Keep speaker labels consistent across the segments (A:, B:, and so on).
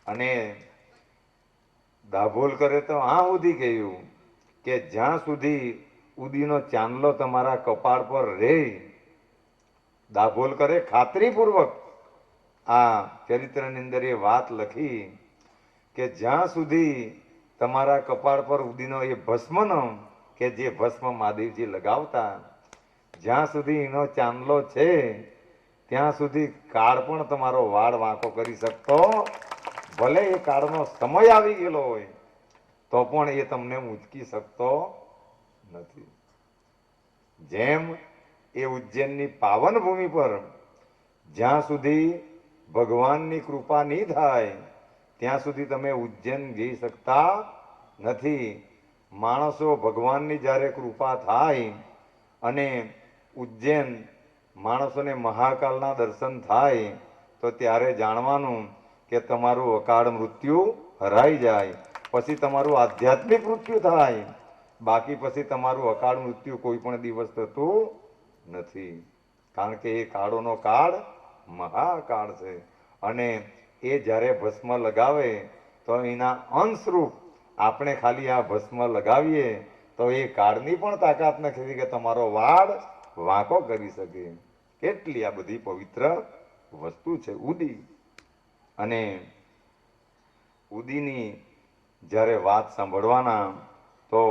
A: અને દાભોલ કરે તો આ સુધી કહ્યું કે જ્યાં સુધી ઉદીનો ચાંદલો તમારા કપાળ પર રહે, દાભોલ કરે ખાતરીપૂર્વક આ ચરિત્રની અંદર એ વાત લખી કે જ્યાં સુધી તમારા કપાળ પર ઉદીનો એ ભસ્મનો કે જે ભસ્મ મહાદેવજી લગાવતા, જ્યાં સુધી એનો ચાંદલો છે ત્યાં સુધી કાળ પણ તમારો વાળ વાંકો કરી શકતો, ભલે એ કાળનો સમય આવી ગયેલો હોય તો પણ એ તમને ઉંચકી શકતો નથી. જેમ એ ઉજ્જૈનની પાવન ભૂમિ પર જ્યાં સુધી ભગવાનની કૃપા નહીં થાય ત્યાં સુધી તમે ઉજ્જૈન જઈ શકતા નથી. માણસો ભગવાનની જ્યારે કૃપા થાય અને ઉજ્જૈન માણસોને મહાકાલના દર્શન થાય તો ત્યારે જાણવાનું કે તમારું અકાળ મૃત્યુ હરાઈ જાય, પછી તમારું આધ્યાત્મિક મૃત્યુ થાય, બાકી પછી તમારું અકાળ મૃત્યુ કોઈ પણ દિવસ થતું નથી. કારણ કે એ કાળોનો કાળ મહાકાળ છે અને એ જ્યારે ભસ્મ લગાવે તો એના અંશરૂપ આપણે ખાલી આ ભસ્મ લગાવીએ તો એ કાળની પણ તાકાત નથી કે તમારો વાળ વાંકો કરી શકે. કેટલી આ બધી પવિત્ર વસ્તુ છે ઉદી. અને ઉદીની જ્યારે વાત સાંભળવાના તો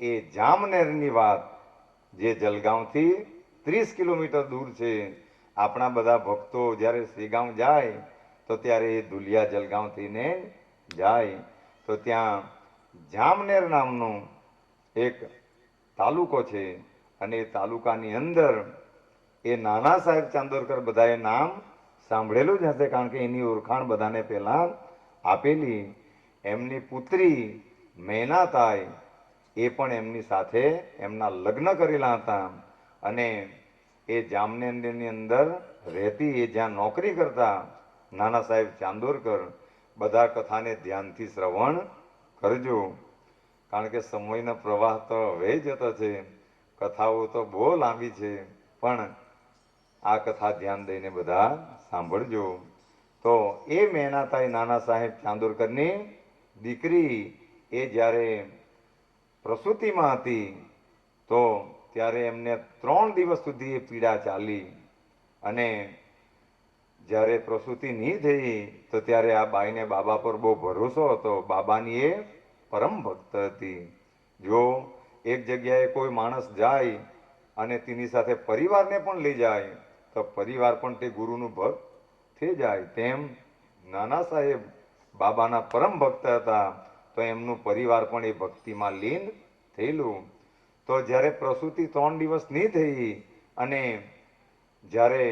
A: એ જામનેરની વાત જે જલગાંવથી 30 કિલોમીટર દૂર છે. આપણા બધા ભક્તો જ્યારે શ્રીગામ જાય તો ત્યારે એ ધુલિયા જલગાંવથી ને જાય તો ત્યાં જામનેર નામનું એક તાલુકો છે અને એ તાલુકાની અંદર એ નાના સાહેબ ચાંદોરકર બધાએ નામ સાંભળેલું જ હશે, કારણ કે એની ઓળખાણ બધાને પહેલા આપેલી. એમની પુત્રી મેનાતાઈ એ પણ એમની સાથે એમના લગ્ન કરેલા હતા અને એ જામનેરની અંદર રહેતી, એ જ્યાં નોકરી કરતા નાના સાહેબ ચાંદોરકર. બધા કથાને ધ્યાનથી શ્રવણ કરજો, કારણ કે સમયનો પ્રવાહ તો હવે જતો છે, કથાઓ તો બહુ લાંબી છે, પણ આ કથા ધ્યાન દઈને બધા સાંભળજો. તો એ મહેનાતાઈ નાના સાહેબ ચાંદોરકરની દીકરી એ જ્યારે પ્રસૂતિમાં હતી તો ત્યારે એમને 3 દિવસ સુધી એ પીડા ચાલી અને જ્યારે પ્રસૂતિ નહીં થઈ તો ત્યારે આ બાઈને બાબા પર બહુ ભરોસો હતો. બાબાની એ પરમ ભક્ત હતી. જો એક જગ્યાએ કોઈ માણસ જાય અને તેની સાથે પરિવારને પણ લઈ જાય તો પરિવાર પણ તે ગુરુનું ભક્ત થઈ જાય. તેમ નાના સાહેબ બાબાના પરમ ભક્ત હતા તો એમનું પરિવાર પણ એ ભક્તિમાં લીન થયેલું. તો જ્યારે પ્રસૂતિ 3 દિવસ નહીં થઈ અને જ્યારે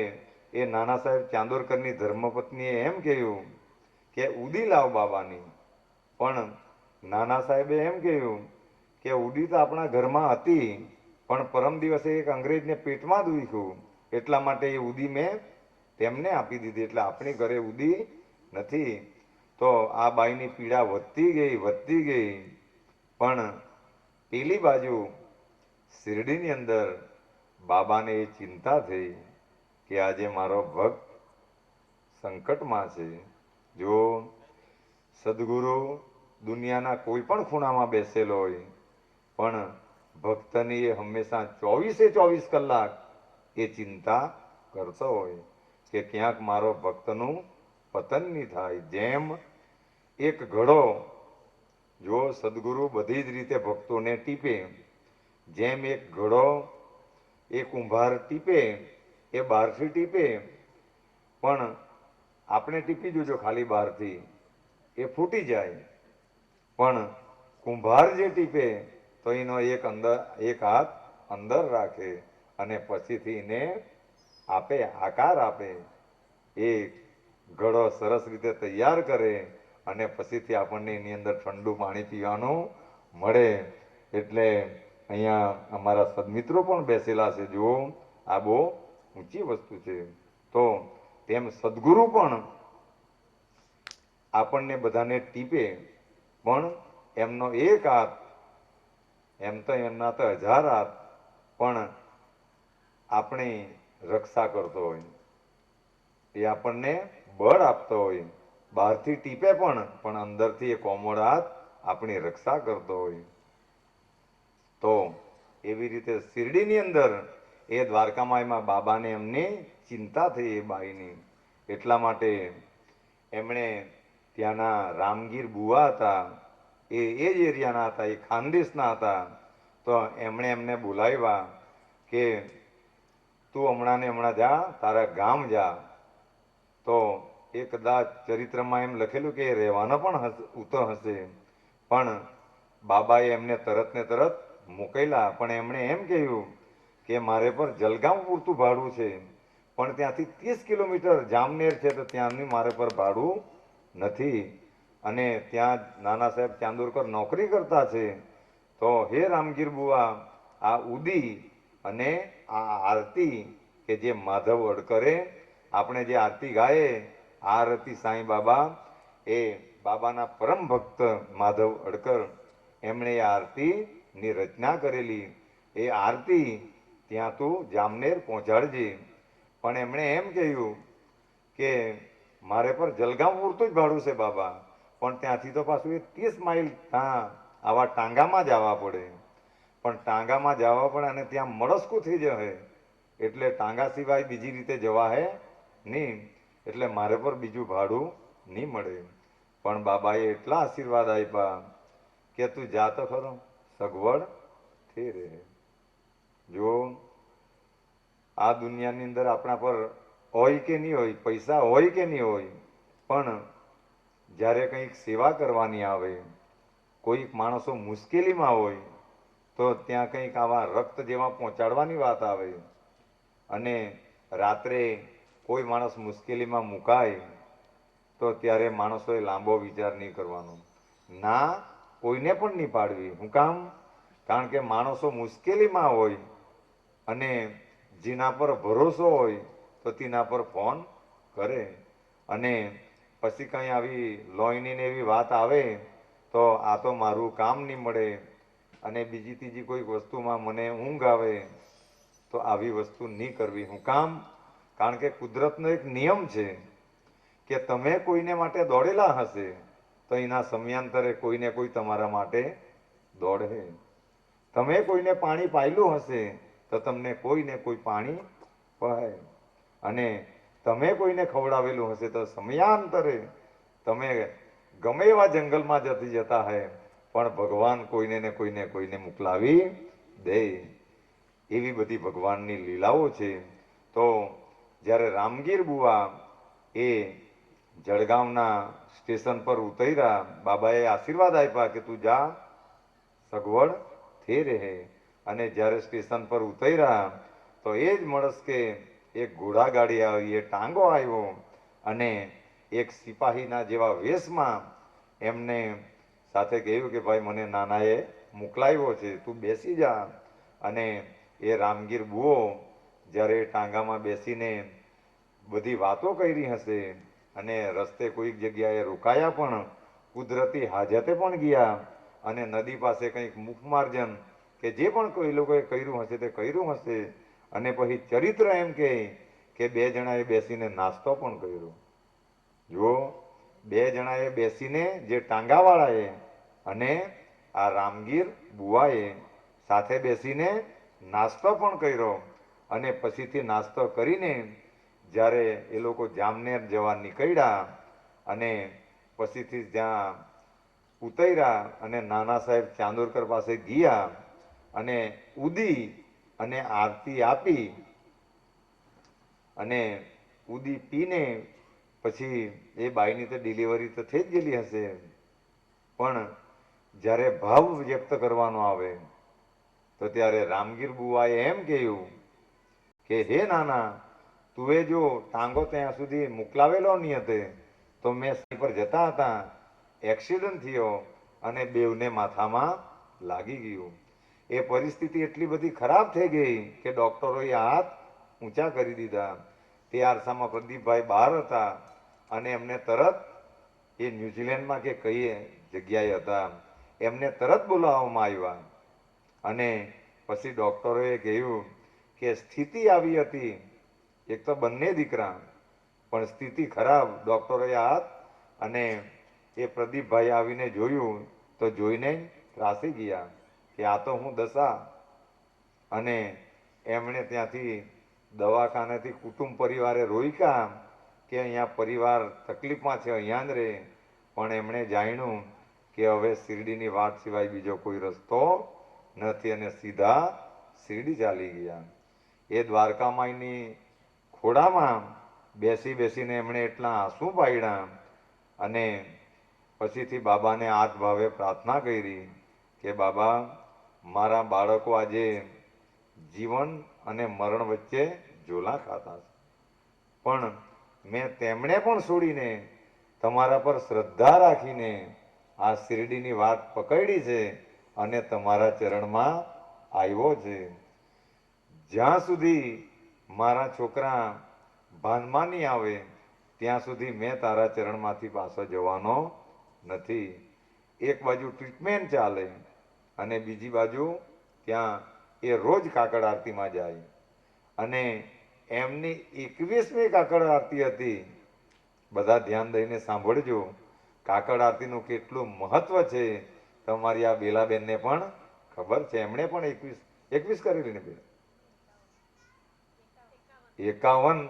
A: એ નાના સાહેબ ચાંદોરકરની ધર્મપત્નીએ એમ કહ્યું કે ઉદી લાવ બાબાની, પણ નાના સાહેબે એમ કહ્યું કે ઉદી તો આપણા ઘરમાં હતી પણ પરમ દિવસે એક અંગ્રેજને પેટમાં દુખ્યું એટલા માટે એ ઉદી મેં તેમને આપી દીધી, એટલે આપણી ઘરે ઉદી નથી. તો આ બાઈની પીડા વધતી ગઈ પણ પેલી બાજુ શિરડીની અંદર બાબાને એ ચિંતા થઈ કે આજે મારો ભક્ત સંકટમાં છે. જો સદગુરુ દુનિયાના કોઈ પણ ખૂણામાં બેસેલો હોય પણ ભક્તની એ હંમેશા 24 કલાક એ ચિંતા કરતો હોય કે ક્યાંક મારો ભક્તનું પતન નહીં થાય. જેમ એક ઘડો, જો સદગુરુ બધી જ રીતે ભક્તોને ટીપે, જેમ એક ઘડો એ કુંભાર ટીપે એ બહારથી ટીપે પણ આપણે ટીપી જોજો ખાલી બહારથી એ ફૂટી જાય, પણ કુંભાર જે ટીપે તો એનો એક હાથ અંદર રાખે અને પછીથી એને આપે, આકાર આપે. એ ઘડો સરસ રીતે તૈયાર કરે અને પછીથી આપણને એની અંદર ઠંડુ પાણી પીવાનું મળે. એટલે અહીંયા અમારા સદમિત્રો પણ બેસેલા છે. જુઓ આ બહુ ઊંચી વસ્તુ છે. તો તેમ સદગુરુ પણ આપણને બધાને ટીપે પણ એમનો એક હાથ, એમ તો એમના તો 1000 હાથ, પણ આપણી રક્ષા કરતો હોય, એ આપણને બળ આપતો હોય. બહારથી ટીપે પણ અંદરથી એ કોમળ હાથ આપણી રક્ષા કરતો હોય. તો એવી રીતે શિરડીની અંદર એ દ્વારકામાં એમાં બાબાને એમની ચિંતા થઈ એ બાઈની. એટલા માટે એમણે ત્યાંના રામગીર બુવા હતા, એ જ એરિયાના હતા, એ ખાનદેશના હતા. તો એમણે એમને બોલાવ્યા કે તું હમણાં ને હમણાં જા, તારા ગામ જા. તો એ કદાચ ચરિત્રમાં એમ લખેલું કે રહેવાનો પણ ઉતો હશે, પણ બાબાએ એમને તરત ને તરત મોકલ્યા. પણ એમણે એમ કહ્યું કે મારે પર જલગામ પૂરતું ભાડું છે, પણ ત્યાંથી 30 કિલોમીટર જામનેર છે, તો ત્યાંની મારે પર ભાડું નથી. અને ત્યાં નાના સાહેબ ચાંદોરકર નોકરી કરતા છે. તો હે રામગીર બુવા, આ ઉદી અને આ આરતી કે જે માધવ અડકરે આપણે જે આરતી ગાયે, આરતી સાંઈ બાબા, એ બાબાના પરમ ભક્ત માધવ અડકર એમણે એ આરતીની રચના કરેલી. એ આરતી ત્યાં તું જામનેર પહોંચાડજે. પણ એમણે એમ કહ્યું કે મારે પર જલગામ પૂરતું જ ભાડું છે બાબા, પણ ત્યાંથી તો પાછું એ 30 માઇલ ત્યાં આવા ટાંગામાં જવા પડે. પણ ટાંગામાં જવા પડે અને ત્યાં મળસ્કું થઈ જશે, એટલે ટાંગા સિવાય બીજી રીતે જવા હે નહીં, એટલે મારે પર બીજું ભાડું નહીં મળે. પણ બાબાએ એટલા આશીર્વાદ આપ્યા કે તું જા તો ખરો, સગવડ થઈ રહે. જો આ દુનિયાની અંદર આપણા પર હોય કે નહીં હોય, પૈસા હોય કે નહીં હોય, પણ જ્યારે કંઈક સેવા કરવાની આવે, કોઈક માણસો મુશ્કેલીમાં હોય, તો ત્યાં કંઈક આવા રક્ત જેવા પહોંચાડવાની વાત આવે, અને રાત્રે કોઈ માણસ મુશ્કેલીમાં મુકાય, તો ત્યારે માણસોએ લાંબો વિચાર નહીં કરવાનો, ના કોઈને પણ નહીં પાડવી. હું કામ? કારણ કે માણસો મુશ્કેલીમાં હોય અને જેના પર ભરોસો હોય તો તેના પર ફોન કરે, અને પછી કંઈ આવી લોહીની ને એવી વાત આવે તો આ તો મારું કામ નહીં મળે, અને બીજી ત્રીજી કોઈક વસ્તુમાં મને ઊંઘ આવે, તો આવી વસ્તુ નહીં કરવી. હું કામ? કારણ કે કુદરતનો એક નિયમ છે કે તમે કોઈને માટે દોડેલા હશે તો એના સમયાંતરે કોઈને કોઈ તમારા માટે દોડે. તમે કોઈને પાણી પાયેલું હશે તો તમને કોઈને કોઈ પાણી પાય, અને તમે કોઈને ખવડાવેલું હશે તો સમયાંતરે તમે ગમે એવા જંગલમાં જતા હે, પણ ભગવાન કોઈને ને કોઈને મોકલાવી દે. એવી બધી ભગવાનની લીલાઓ છે. તો જ્યારે રામગીર બુવા એ જળગામના સ્ટેશન પર ઉતર્યા, બાબાએ આશીર્વાદ આપ્યા કે તું જા, સગવડ થઈ રહે. અને જ્યારે સ્ટેશન પર ઉતર્યા તો એ જ મળસ્કે એક ઘોડાગાડી આવી, એ ટાંગો આવ્યો, અને એક સિપાહીના જેવા વેશમાં એમને સાથે કહ્યું કે ભાઈ મને નાનાએ મોકલાવ્યો છે, તું બેસી જા. અને એ રામગીર બુઓ જ્યારે ટાંગામાં બેસીને બધી વાતો કરી હશે, અને રસ્તે કોઈક જગ્યાએ રોકાયા, પણ કુદરતી હાજતે પણ ગયા, અને નદી પાસે કંઈક મુખમાર્જન કે જે પણ કોઈ લોકોએ કર્યું હશે તે કર્યું હશે, અને પછી ચરિત્ર એમ કે બે જણાએ બેસીને નાસ્તો પણ કર્યો. જો બે જણાએ બેસીને, જે ટાંગાવાળાએ અને આ રામગીર બુવાએ સાથે બેસીને નાસ્તો પણ કર્યો, અને પછીથી નાસ્તો કરીને જ્યારે એ લોકો જામનેર જવા નીકળ્યા, અને પછીથી જ્યાં ઉતર્યા અને નાના સાહેબ ચાંદોરકર પાસે ગયા અને ઉદી અને આરતી આપી, અને ઉદી પીને પછી એ બાઈની તો ડિલિવરી તો થઈ જ ગયેલી હશે, પણ જ્યારે ભાવ વ્યક્ત કરવાનો આવે તો ત્યારે રામગીર બુવાએ એમ કહ્યું કે હે નાના, તુએ જો ટાંગો ત્યાં સુધી મોકલાવેલો નહીં હતો તો મેં પર જતા હતા, એક્સિડન્ટ થયો અને બેવને માથામાં લાગી ગયું. એ પરિસ્થિતિ એટલી બધી ખરાબ થઈ ગઈ કે ડૉક્ટરોએ હાથ ઊંચા કરી દીધા. તે આરસામાં પ્રદીપભાઈ બહાર હતા, અને એમને તરત એ ન્યુઝીલેન્ડમાં કે કઈ જગ્યાએ હતા, એમને તરત બોલાવવામાં આવ્યા. અને પછી ડૉક્ટરોએ કહ્યું કે સ્થિતિ આવી હતી, એક તો બંને દીકરા, પણ સ્થિતિ ખરાબ. ડૉક્ટરોએ હાથ અને એ પ્રદીપભાઈ આવીને જોયું તો જોઈને ત્રાસી ગયા કે આ તો હું દશા. અને એમણે ત્યાંથી દવાખાનેથી કુટુંબ પરિવારે રોક્યા કે અહીંયા પરિવાર તકલીફમાં છે, અહીંયા જ રહે. પણ એમણે જાણ્યું કે હવે શિરડીની વાત સિવાય બીજો કોઈ રસ્તો નથી અને સીધા શિરડી ચાલી ગયા. એ દ્વારકામાઈની ખોડામાં બેસી બેસીને એમણે એટલા આંસુ પાડ્યા અને પછીથી બાબાને હાથ ભાવે પ્રાર્થના કરી કે બાબા, મારા બાળકો આજે જીવન અને મરણ વચ્ચે ઝોલા ખાતા છે, પણ મેં તેમણે પણ છોડીને તમારા પર શ્રદ્ધા રાખીને આ શિરડીની વાત પકડી છે અને તમારા ચરણમાં આવ્યો છે. જ્યાં સુધી મારા છોકરા ભાનમાં નહીં આવે ત્યાં સુધી મેં તારા ચરણમાંથી પાછો જવાનો નથી. એક બાજુ ટ્રીટમેન્ટ ચાલે અને બીજી બાજુ ત્યાં એ રોજ કાકડ આરતીમાં જાય અને એમની 21મી કાકડ આરતી હતી. બધા ધ્યાન દઈને સાંભળજો, કાકડ આરતીનું કેટલું મહત્વ છે તમારી આ બેલાબેનને પણ ખબર છે. એમણે પણ 21 કરેલી ને બેન, 51.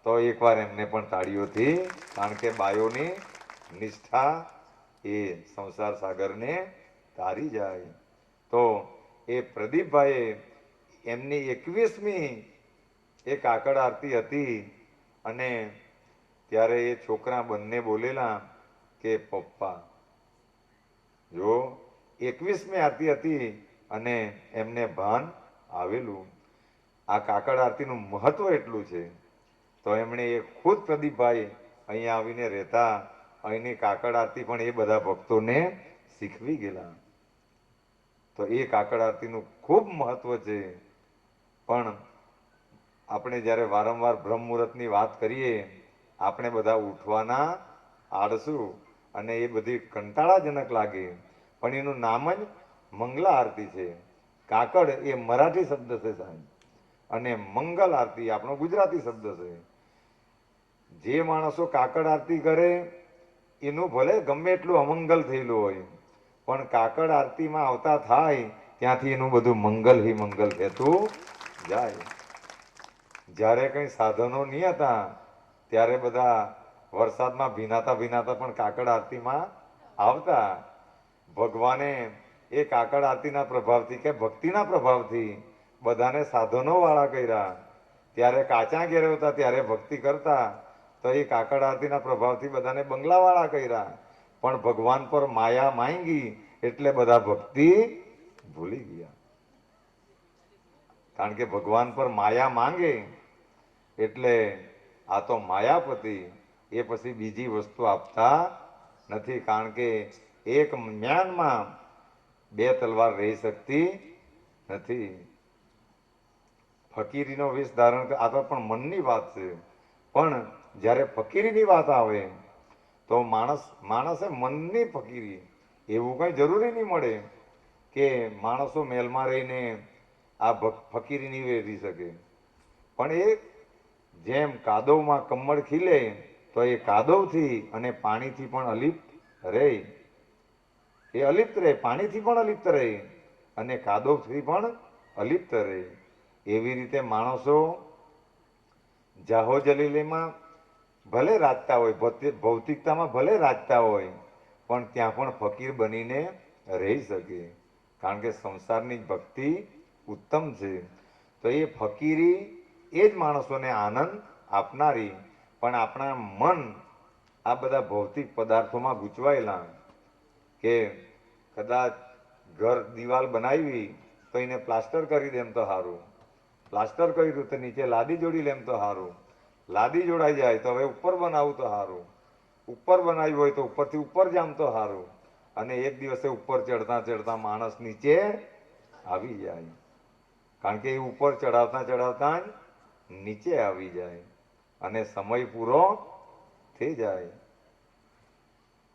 A: તો એકવાર એમને પણ તાળીઓથી, કારણ કે બાયોની નિષ્ઠા એ સંસાર સાગરને તારી જાય. તો એ પ્રદીપભાઈએ એમની 21મી એ કાકડ આરતી હતી અને ત્યારે એ છોકરા બંને બોલેલા કે પપ્પા. જો 21મી આરતી હતી અને એમને ભાન આવેલું. આ કાકડ આરતીનું મહત્વ એટલું છે. તો એમણે એ ખુદ પ્રદીપભાઈ અહીંયા આવીને રહેતા અહીંની કાકડ આરતી પણ એ બધા ભક્તોને શીખવી ગયેલા. તો એ કાકડ આરતીનું ખૂબ મહત્વ છે. પણ આપણે જ્યારે વારંવાર બ્રહ્મ મુહૂર્તની વાત કરીએ, આપણે બધા ઉઠવાના આળસુ અને એ બધી કંટાળાજનક લાગે, પણ એનું નામ જ મંગલા આરતી છે. કાકડ એ મરાઠી શબ્દ છે સાહેબ, અને મંગલ આરતી આપણો ગુજરાતી શબ્દ છે. જે માણસો કાકડ આરતી કરે એનું ભલે ગમે એટલું અમંગલ થયેલું હોય, પણ કાકડ આરતીમાં આવતા થાય ત્યાંથી એનું બધું મંગલ હિ મંગલ થતું જાય. જ્યારે કંઈ સાધનો નહીં હતા ત્યારે બધા વરસાદમાં ભીનાતા ભીનાતા પણ કાકડ આરતીમાં આવતા. ભગવાને એ કાકડ આરતીના પ્રભાવથી કે ભક્તિના પ્રભાવથી બધાને સાધનો વાળા કર્યા. ત્યારે કાચા ઘેર હતા ત્યારે ભક્તિ કરતા, તો એ કાકડ આરતીના પ્રભાવથી બધાને બંગલાવાળા કર્યા. પણ ભગવાન પર માયા માંગી એટલે બધા ભક્તિ ભૂલી ગયા. કારણ કે ભગવાન પર માયા માંગે એટલે આ તો માયાપતિ, એ પછી બીજી વસ્તુ આપતા નથી. કારણ કે એક જ્ઞાનમાં બે તલવાર રહી શકતી નથી. ફકીરીનો વેશ ધારણ, આ તો પણ મનની વાત છે. પણ જ્યારે ફકીરીની વાત આવે તો માણસે મનની ફકીરી, એવું કઈ જરૂરી નહીં મળે કે માણસો મહેલમાં રહીને આ ફકીરી નહીં વેરી શકે. પણ એ જેમ કાદવમાં કમળ ખીલે તો એ કાદવથી અને પાણીથી પણ અલિપ્ત રહે. એ અલિપ્ત રહે, પાણીથી પણ અલિપ્ત રહે અને કાદવથી પણ અલિપ્ત રહે. એવી રીતે માણસો જાહો જલીલીમાં ભલે રાજતા હોય, ભૌતિકતામાં ભલે રાજતા હોય, પણ ત્યાં પણ ફકીર બનીને રહી શકે. કારણ કે સંસારની ભક્તિ ઉત્તમ છે. તો એ ફકીરી એ જ માણસોને આનંદ આપનારી. પણ આપણા મન આ બધા ભૌતિક પદાર્થોમાં ગૂંચવાયેલા, કે કદાચ ઘર દિવાલ બનાવી તો એને પ્લાસ્ટર કરી દેમ તો સારું, પ્લાસ્ટર કર્યું તો નીચે લાદી જોડી લેમ તો સારું, લાદી જોડાઈ જાય તો હવે ઉપર બનાવું તો સારું, ઉપર બનાવ્યું હોય તો ઉપરથી ઉપર જામ તો સારું. અને એક દિવસે ઉપર ચડતા ચડતા માણસ નીચે આવી જાય. કારણ કે એ ઉપર ચડાવતા ચડાવતા જ નીચે આવી જાય અને સમય પૂરો થઈ જાય.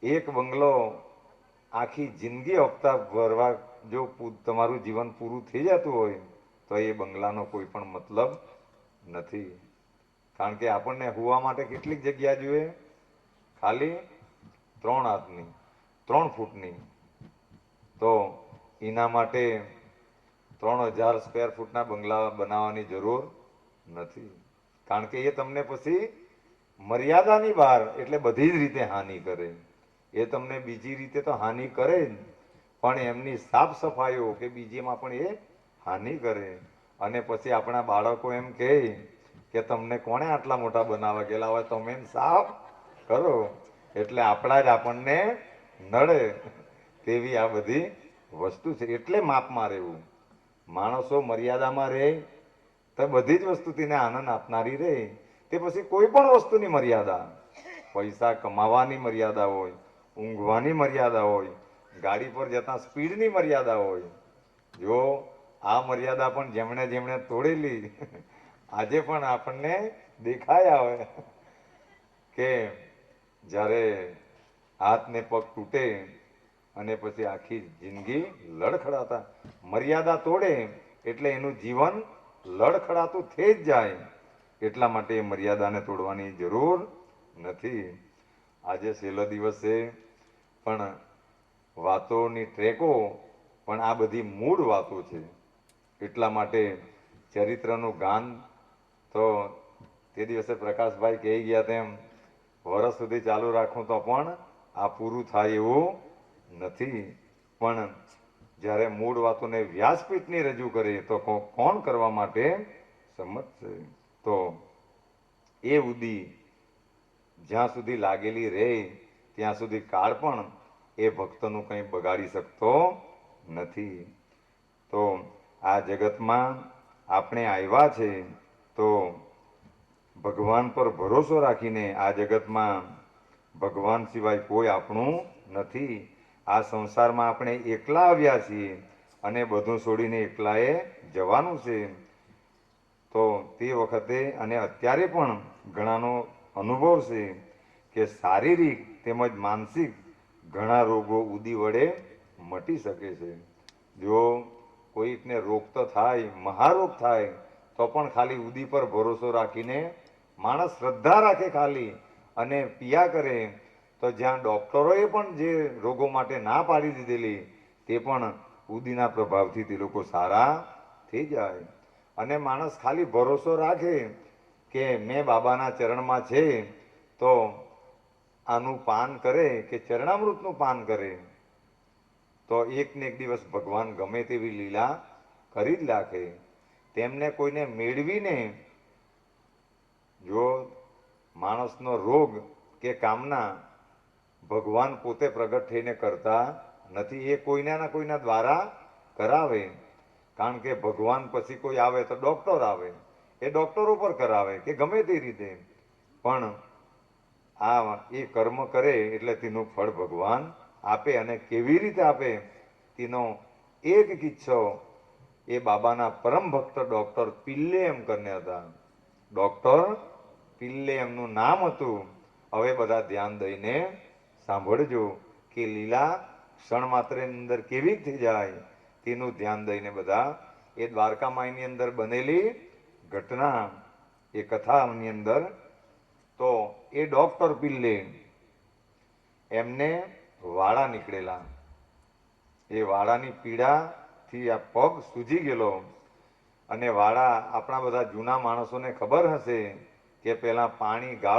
A: એક બંગલો આખી જિંદગી હપ્તા ભરવા જો તમારું જીવન પૂરું થઈ જતું હોય તો એ બંગલાનો કોઈ પણ મતલબ નથી. કારણ કે આપણને હોવા માટે કેટલીક જગ્યા જોઈએ? ખાલી 3 હાથની, 3 ફૂટની. તો એના માટે 3000 સ્ક્વેર ફૂટના બંગલા બનાવવાની જરૂર નથી. કારણ કે એ તમને પછી મર્યાદાની બહાર એટલે બધી જ રીતે હાનિ કરે. એ તમને બીજી રીતે તો હાનિ કરે જ, પણ એમની સાફ સફાઈઓ કે બીજીમાં પણ એ હાનિ કરે. અને પછી આપણા બાળકો એમ કહે કે તમને કોણે આટલા મોટા બનાવવા ગયેલા હોય, તમે એમ સાફ કરો. એટલે આપણા જ આપણને નડે તેવી આ બધી વસ્તુ છે. એટલે માપમાં રહેવું. માણસો મર્યાદામાં રહે તો બધી જ વસ્તુ તેને આનંદ આપનારી રહે. તે પછી કોઈ પણ વસ્તુની મર્યાદા, પૈસા કમાવાની મર્યાદા હોય, ઊંઘવાની મર્યાદા હોય, ગાડી પર જતા સ્પીડની મર્યાદા હોય. જો આ મર્યાદા પણ જેમણે જેમણે તોડેલી આજે પણ આપણને દેખાય આવે કે જ્યારે હાથ ને પગ તૂટે અને પછી આખી જિંદગી લડખડાતા. મર્યાદા તોડે એટલે એનું જીવન લડખડાતું થઈ જ જાય. એટલા માટે એ મર્યાદાને તોડવાની જરૂર નથી. આજે છેલ્લો દિવસ છે, પણ વાતોની ટ્રેકો પણ આ બધી મૂળ વાતો છે. એટલા માટે ચરિત્રનું ગાન તો તે દિવસે પ્રકાશભાઈ કહી ગયા તેમ વર્ષ સુધી ચાલુ રાખું તો પણ આ પૂરું થાય એવું નથી. પણ જ્યારે મૂળ વાતોને વ્યાસપીઠની રજૂ કરે તો કોણ કરવા માટે સંમત છે. તો એ ઉદી જ્યાં સુધી લાગેલી રહે ત્યાં સુધી કાળ પણ એ ભક્તનું કંઈ બગાડી શકતો નથી. તો આ જગતમાં આપણે આવ્યા છે તો ભગવાન પર ભરોસો રાખીને આ જગતમાં ભગવાન સિવાય કોઈ આપણું નથી. આ સંસારમાં આપણે એકલા આવ્યા છીએ અને બધું છોડીને એકલાએ જવાનું છે. તો તે વખતે અને અત્યારે પણ ઘણાનો અનુભવ છે કે શારીરિક તેમજ માનસિક ઘણા રોગો ઉદી વડે મટી શકે છે. જો કોઈકને રોગ તો થાય, મહારોગ થાય, તો પણ ખાલી ઉદી પર ભરોસો રાખીને માણસ શ્રદ્ધા રાખે ખાલી અને પિયા કરે તો જ્યાં ડૉક્ટરોએ પણ જે રોગો માટે ના પાડી દીધેલી તે પણ ઉદીના પ્રભાવથી તે લોકો સારા થઈ જાય. અને માણસ ખાલી ભરોસો રાખે કે મેં બાબાના ચરણમાં છે તો આનું પાન કરે કે ચરણામૃતનું પાન કરે તો એક ને એક દિવસ ભગવાન ગમે તેવી લીલા કરી જ રાખે. તેમને કોઈને મેળવીને જો માણસનો રોગ કે કામના ભગવાન પોતે પ્રગટ થઈને કરતા નથી. એ કોઈના કોઈના દ્વારા કરાવે. કારણ કે ભગવાન પછી કોઈ આવે તો ડૉક્ટર આવે, એ ડૉક્ટરો પર કરાવે કે ગમે તે રીતે. પણ આ એ કર્મ કરે એટલે તેનું ફળ ભગવાન આપે. અને કેવી રીતે આપે તેનો એક કિસ્સો એ બાબાના પરમ ભક્ત ડૉક્ટર પિલ્લે એમ કરીને હતા. ડૉક્ટર પિલ્લે એમનું નામ હતું. હવે બધા ધ્યાન દઈને સાંભળજો કે લીલા ક્ષણ માત્રની અંદર કેવી થઈ જાય તેનું ધ્યાન દઈને બધા. એ દ્વારકા માઈની અંદર બનેલી ઘટના એ કથાની અંદર તો એ ડૉક્ટર પિલ્લે એમને વાળા નીકળેલા. એ વાળાની પીડાથી આ પગ સૂજી ગયેલો. અને વાળા આપણા બધા જૂના માણસોને ખબર હશે કે પહેલાં પાણી ગાળ